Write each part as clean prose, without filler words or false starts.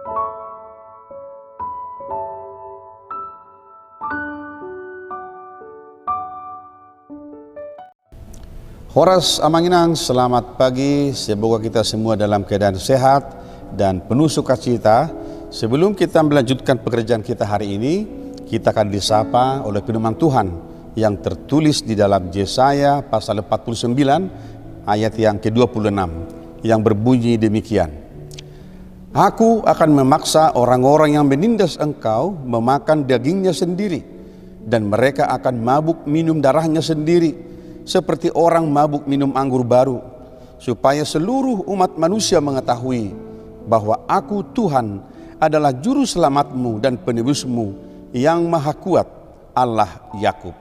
Horas Amanginang, selamat pagi. Semoga kita semua dalam keadaan sehat dan penuh sukacita. Sebelum kita melanjutkan pekerjaan kita hari ini, kita akan disapa oleh firman Tuhan yang tertulis di dalam Yesaya pasal 49 ayat yang ke-26 yang berbunyi demikian. Aku akan memaksa orang-orang yang menindas engkau memakan dagingnya sendiri, dan mereka akan mabuk minum darahnya sendiri, seperti orang mabuk minum anggur baru, supaya seluruh umat manusia mengetahui bahwa aku Tuhan adalah juru selamatmu dan penebusmu yang maha kuat, Allah Yakub.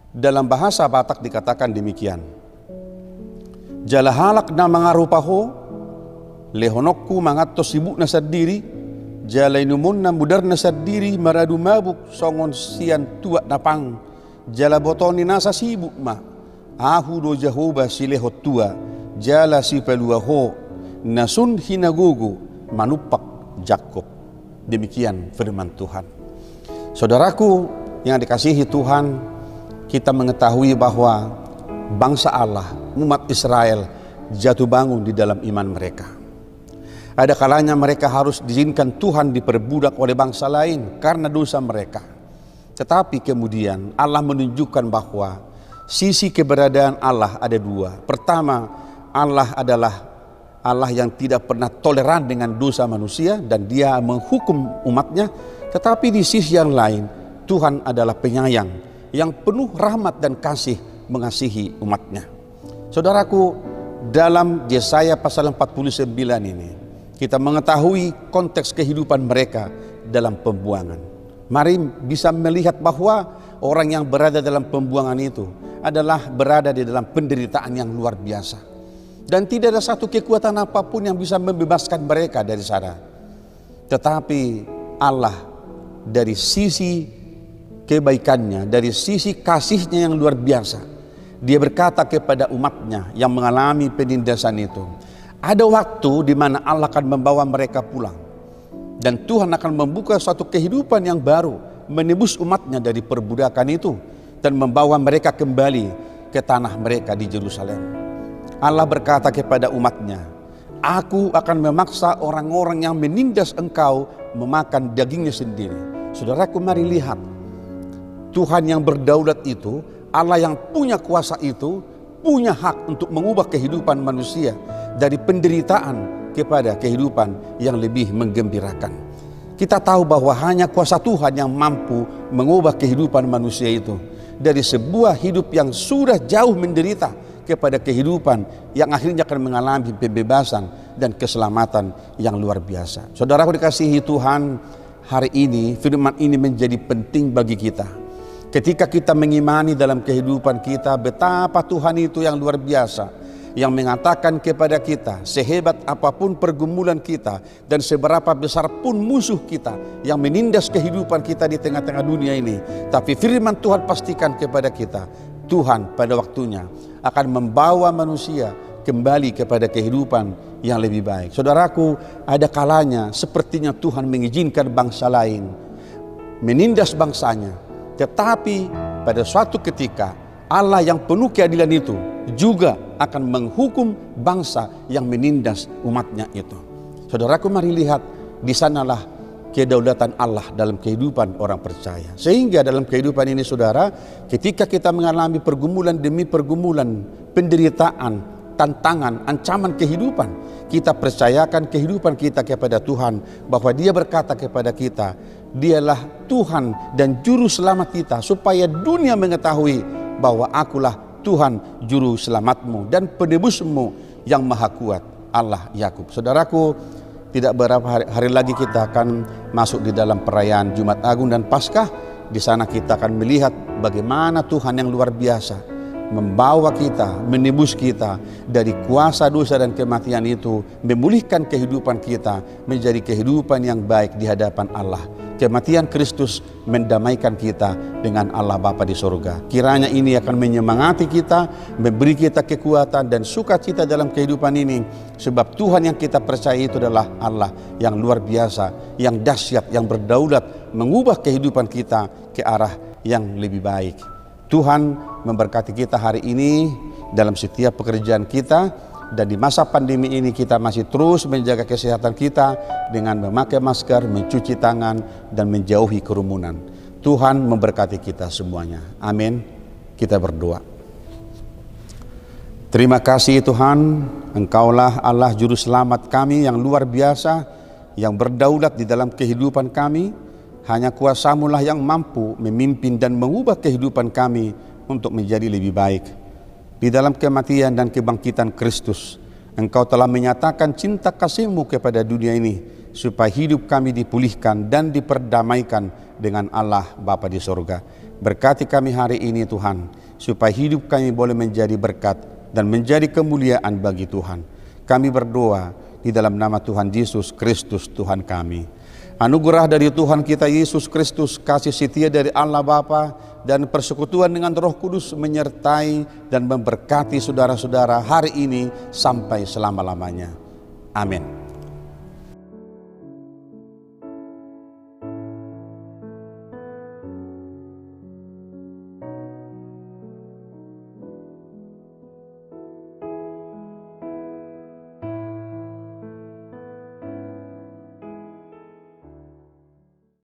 Dalam bahasa Batak dikatakan demikian. Jalahalak na mga rupaho, lehonokku mangato sibuk na sadiri, jalainumun na mudar na sadiri maradu mabuk songon sian tua napang, jala botoni nasa sibuk ma, ahu do Jehovah silehot tua, jala si peluaho, nasun hinagugu, manupak Jakob. Demikian firman Tuhan. Saudaraku yang dikasihi Tuhan, kita mengetahui bahwa bangsa Allah, umat Israel jatuh bangun di dalam iman mereka. Ada kalanya mereka harus diizinkan Tuhan diperbudak oleh bangsa lain karena dosa mereka. Tetapi kemudian Allah menunjukkan bahwa sisi keberadaan Allah ada dua. Pertama, Allah adalah Allah yang tidak pernah toleran dengan dosa manusia dan dia menghukum umatnya. Tetapi di sisi yang lain, Tuhan adalah penyayang yang penuh rahmat dan kasih mengasihi umatnya. Saudaraku, dalam Yesaya pasal 49 ini, kita mengetahui konteks kehidupan mereka dalam pembuangan. Mari bisa melihat bahwa orang yang berada dalam pembuangan itu adalah berada di dalam penderitaan yang luar biasa. Dan tidak ada satu kekuatan apapun yang bisa membebaskan mereka dari sana. Tetapi Allah dari sisi kebaikannya, dari sisi kasihnya yang luar biasa, dia berkata kepada umatnya yang mengalami penindasan itu, ada waktu di mana Allah akan membawa mereka pulang. Dan Tuhan akan membuka suatu kehidupan yang baru, menebus umatnya dari perbudakan itu, dan membawa mereka kembali ke tanah mereka di Yerusalem. Allah berkata kepada umatnya, aku akan memaksa orang-orang yang menindas engkau memakan dagingnya sendiri. Saudaraku, mari lihat, Tuhan yang berdaulat itu, Allah yang punya kuasa itu, punya hak untuk mengubah kehidupan manusia dari penderitaan kepada kehidupan yang lebih menggembirakan. Kita tahu bahwa hanya kuasa Tuhan yang mampu mengubah kehidupan manusia itu dari sebuah hidup yang sudah jauh menderita kepada kehidupan yang akhirnya akan mengalami pembebasan dan keselamatan yang luar biasa. Saudaraku dikasihi Tuhan, hari ini firman ini menjadi penting bagi kita. Ketika kita mengimani dalam kehidupan kita betapa Tuhan itu yang luar biasa, yang mengatakan kepada kita sehebat apapun pergumulan kita dan seberapa besar pun musuh kita yang menindas kehidupan kita di tengah-tengah dunia ini, tapi firman Tuhan pastikan kepada kita, Tuhan pada waktunya akan membawa manusia kembali kepada kehidupan yang lebih baik. Saudaraku, ada kalanya sepertinya Tuhan mengizinkan bangsa lain menindas bangsanya, tetapi pada suatu ketika Allah yang penuh keadilan itu juga akan menghukum bangsa yang menindas umatnya itu. Saudaraku, mari lihat, di sanalah kedaulatan Allah dalam kehidupan orang percaya. Sehingga dalam kehidupan ini saudara, ketika kita mengalami pergumulan demi pergumulan, penderitaan, tantangan, ancaman kehidupan, kita percayakan kehidupan kita kepada Tuhan, bahwa Dia berkata kepada kita, Dialah Tuhan dan Juru Selamat kita, supaya dunia mengetahui bahwa akulah Tuhan Juru Selamatmu dan penebusmu yang maha kuat, Allah Yakub. Saudaraku, tidak berapa hari lagi kita akan masuk di dalam perayaan Jumat Agung dan Paskah. Di sana kita akan melihat bagaimana Tuhan yang luar biasa membawa kita, menebus kita dari kuasa dosa dan kematian itu, memulihkan kehidupan kita menjadi kehidupan yang baik di hadapan Allah kematian Kristus mendamaikan kita dengan Allah Bapa di surga. Kiranya ini akan menyemangati kita, memberi kita kekuatan dan sukacita dalam kehidupan ini. Sebab Tuhan yang kita percaya itu adalah Allah yang luar biasa, yang dahsyat, yang berdaulat, mengubah kehidupan kita ke arah yang lebih baik. Tuhan memberkati kita hari ini dalam setiap pekerjaan kita. Dan di masa pandemi ini kita masih terus menjaga kesehatan kita dengan memakai masker, mencuci tangan, dan menjauhi kerumunan. Tuhan memberkati kita semuanya. Amin. Kita berdoa. Terima kasih Tuhan, Engkaulah Allah Juru Selamat kami yang luar biasa, yang berdaulat di dalam kehidupan kami. Hanya kuasa-Mu lah yang mampu memimpin dan mengubah kehidupan kami untuk menjadi lebih baik. Di dalam kematian dan kebangkitan Kristus, Engkau telah menyatakan cinta kasih-Mu kepada dunia ini, supaya hidup kami dipulihkan dan diperdamaikan dengan Allah Bapa di sorga. Berkati kami hari ini Tuhan, supaya hidup kami boleh menjadi berkat dan menjadi kemuliaan bagi Tuhan. Kami berdoa di dalam nama Tuhan Yesus Kristus Tuhan kami. Anugerah dari Tuhan kita Yesus Kristus, kasih setia dari Allah Bapa, dan persekutuan dengan Roh Kudus menyertai dan memberkati saudara-saudara hari ini sampai selama-lamanya. Amin.